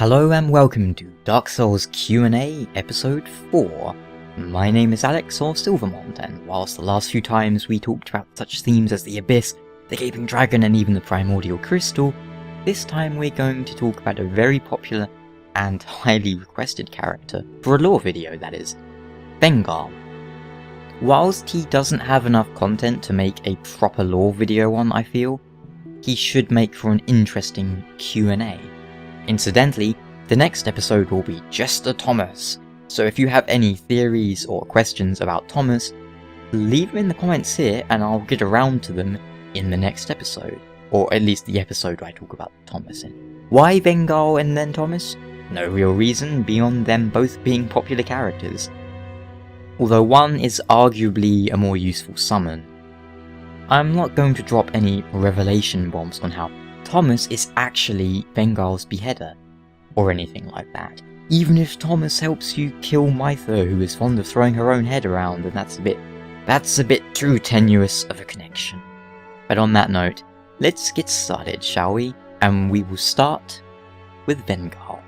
Hello and welcome to Dark Souls Q&A episode 4. My name is Alex or Silvermont, and whilst the last few times we talked about such themes as the Abyss, the Gaping Dragon and even the Primordial Crystal, this time we're going to talk about a very popular and highly requested character, for a lore video that is, Vengarl. Whilst he doesn't have enough content to make a proper lore video on, I feel, he should make for an interesting Q&A. Incidentally, the next episode will be Jester Thomas, so if you have any theories or questions about Thomas, leave them in the comments here and I'll get around to them in the next episode, or at least the episode I talk about Thomas in. Why Vengarl and then Thomas? No real reason beyond them both being popular characters, although one is arguably a more useful summon. I'm not going to drop any revelation bombs on how Thomas is actually Vengarl's beheader, or anything like that. Even if Thomas helps you kill Mytha, who is fond of throwing her own head around, and that's a bit too tenuous of a connection. But on that note, let's get started, shall we? And we will start with Vengarl.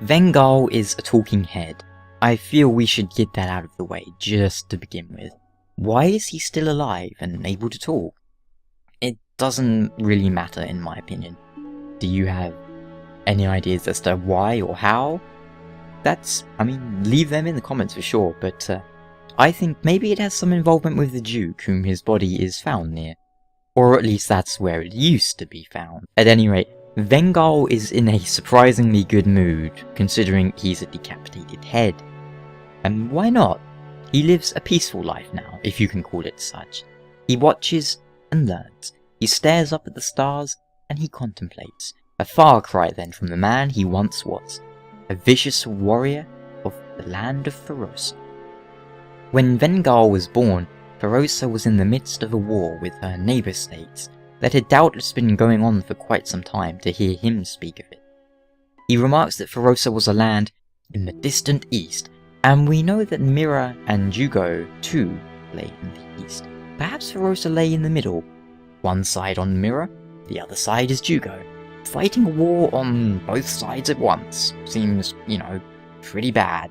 Vengarl is a talking head. I feel we should get that out of the way just to begin with. Why is he still alive and able to talk? It doesn't really matter in my opinion. Do you have any ideas as to why or how? Leave them in the comments for sure, but I think maybe it has some involvement with the Duke whom his body is found near. Or at least that's where it used to be found. At any rate, Vengarl is in a surprisingly good mood, considering he's a decapitated head. And why not? He lives a peaceful life now, if you can call it such. He watches and learns. He stares up at the stars, and he contemplates. A far cry then from the man he once was, a vicious warrior of the land of Forossa. When Vengarl was born, Forossa was in the midst of a war with her neighbour states that had doubtless been going on for quite some time to hear him speak of it. He remarks that Forossa was a land in the distant east, and we know that Mira and Jugo too lay in the east. Perhaps Forossa lay in the middle. One side on Mira, the other side is Jugo. Fighting a war on both sides at once seems, pretty bad.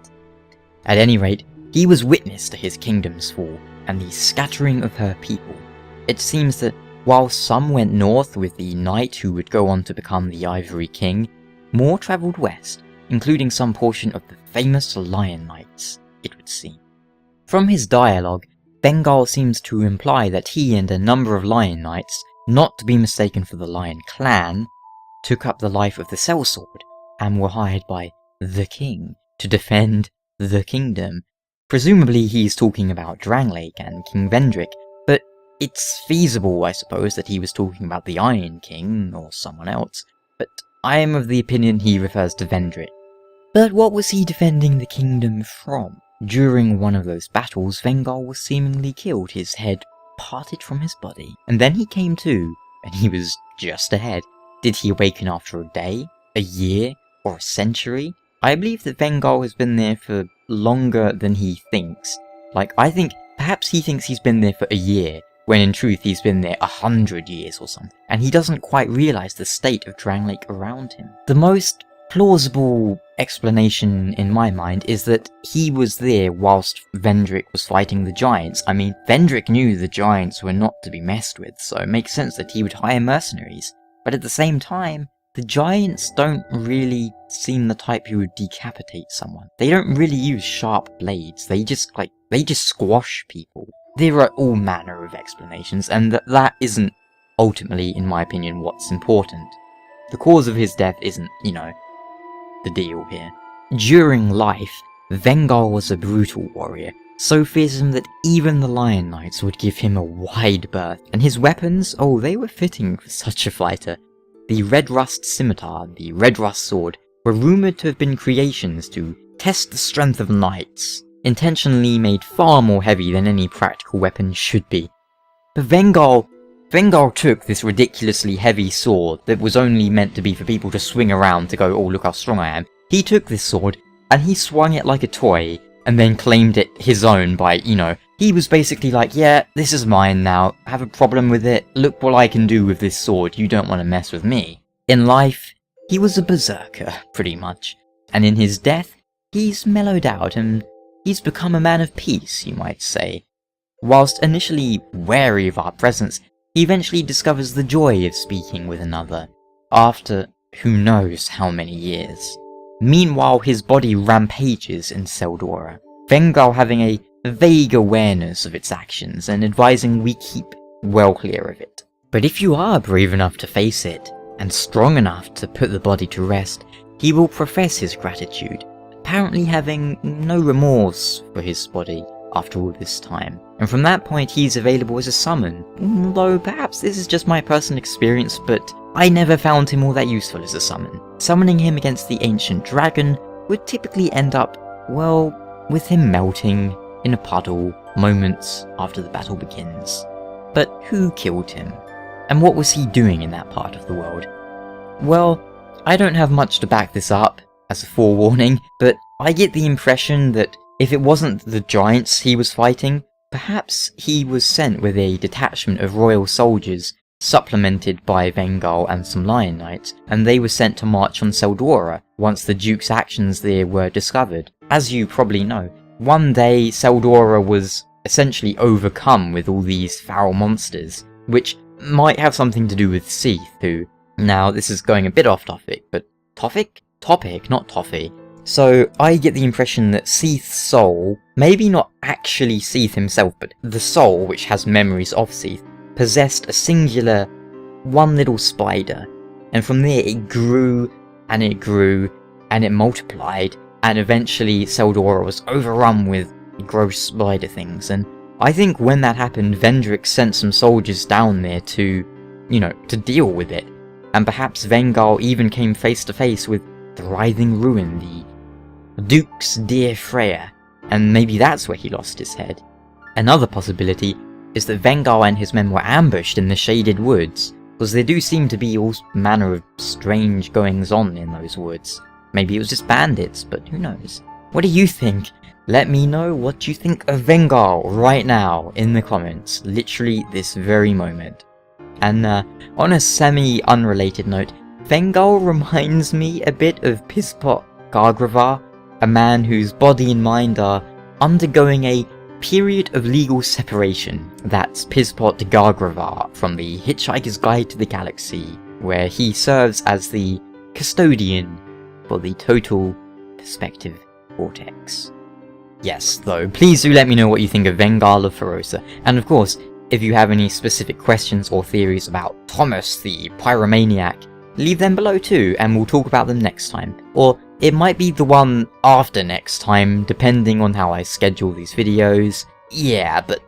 At any rate, he was witness to his kingdom's fall and the scattering of her people. It seems that while some went north with the knight who would go on to become the Ivory King, more travelled west, including some portion of the famous Lion Knights, it would seem. From his dialogue, Vengarl seems to imply that he and a number of Lion Knights, not to be mistaken for the Lion Clan, took up the life of the Sellsword, and were hired by the King to defend the kingdom. Presumably he's talking about Drangleic and King Vendrick, but it's feasible, I suppose, that he was talking about the Iron King, or someone else, but I am of the opinion he refers to Vendrick. But what was he defending the kingdom from? During one of those battles, Vengarl was seemingly killed, his head parted from his body, and then he came to, and he was just ahead. Did he awaken after a day, a year, or a century? I believe that Vengarl has been there for longer than he thinks. I think perhaps he thinks he's been there for a year, when in truth he's been there 100 years or something, and he doesn't quite realise the state of Drangleic around him. The most plausible explanation in my mind is that he was there whilst Vendrick was fighting the giants. Vendrick knew the giants were not to be messed with, so it makes sense that he would hire mercenaries. But at the same time, the giants don't really seem the type who would decapitate someone. They don't really use sharp blades, they just squash people. There are all manner of explanations, and that isn't ultimately, in my opinion, what's important. The cause of his death isn't, the deal here. During life, Vengarl was a brutal warrior, so fearsome that even the Lion Knights would give him a wide berth, and his weapons, they were fitting for such a fighter. The Red Rust Scimitar and the Red Rust Sword were rumoured to have been creations to test the strength of knights, intentionally made far more heavy than any practical weapon should be. But Vengarl took this ridiculously heavy sword that was only meant to be for people to swing around to go, oh look how strong I am. He took this sword, and he swung it like a toy, and then claimed it his own by, he was basically like, yeah, this is mine now, have a problem with it, look what I can do with this sword, you don't want to mess with me. In life, he was a berserker, pretty much, and in his death, he's mellowed out and he's become a man of peace, you might say. Whilst initially wary of our presence, he eventually discovers the joy of speaking with another, after who knows how many years. Meanwhile, his body rampages in Seldora, Vengarl having a vague awareness of its actions and advising we keep well clear of it. But if you are brave enough to face it, and strong enough to put the body to rest, he will profess his gratitude, apparently having no remorse for his body after all this time. And from that point he's available as a summon, although perhaps this is just my personal experience, but I never found him all that useful as a summon. Summoning him against the ancient dragon would typically end up, well, with him melting in a puddle moments after the battle begins. But who killed him? And what was he doing in that part of the world? Well, I don't have much to back this up, as a forewarning, but I get the impression that if it wasn't the giants he was fighting, perhaps he was sent with a detachment of royal soldiers, supplemented by Vengarl and some Lion Knights, and they were sent to march on Seldora once the Duke's actions there were discovered. As you probably know, one day Seldora was essentially overcome with all these foul monsters, which might have something to do with Seath, who... Now, this is going a bit off topic, but... Topic, not toffee. So, I get the impression that Seath's soul, maybe not actually Seath himself, but the soul, which has memories of Seath, possessed a singular, one little spider, and from there it grew, and it grew, and it multiplied, and eventually Seldora was overrun with gross spider things, and I think when that happened, Vendrick sent some soldiers down there to, to deal with it, and perhaps Vengarl even came face to face with the writhing ruin, the Duke's dear Freya, and maybe that's where he lost his head. Another possibility is that Vengarl and his men were ambushed in the shaded woods, because there do seem to be all manner of strange goings-on in those woods. Maybe it was just bandits, but who knows. What do you think? Let me know what you think of Vengarl right now in the comments, literally this very moment. And on a semi-unrelated note, Vengarl reminds me a bit of Pispot Gargravar, a man whose body and mind are undergoing a period of legal separation. That's Pispot Gargravar from the Hitchhiker's Guide to the Galaxy, where he serves as the custodian for the Total Perspective Vortex. Yes, though, please do let me know what you think of Vengarl of Forossa, and of course, if you have any specific questions or theories about Thomas the Pyromaniac, leave them below too, and we'll talk about them next time. Or it might be the one after next time, depending on how I schedule these videos. Yeah, but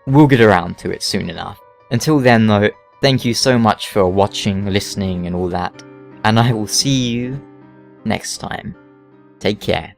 we'll get around to it soon enough. Until then though, thank you so much for watching, listening and all that, and I will see you next time. Take care.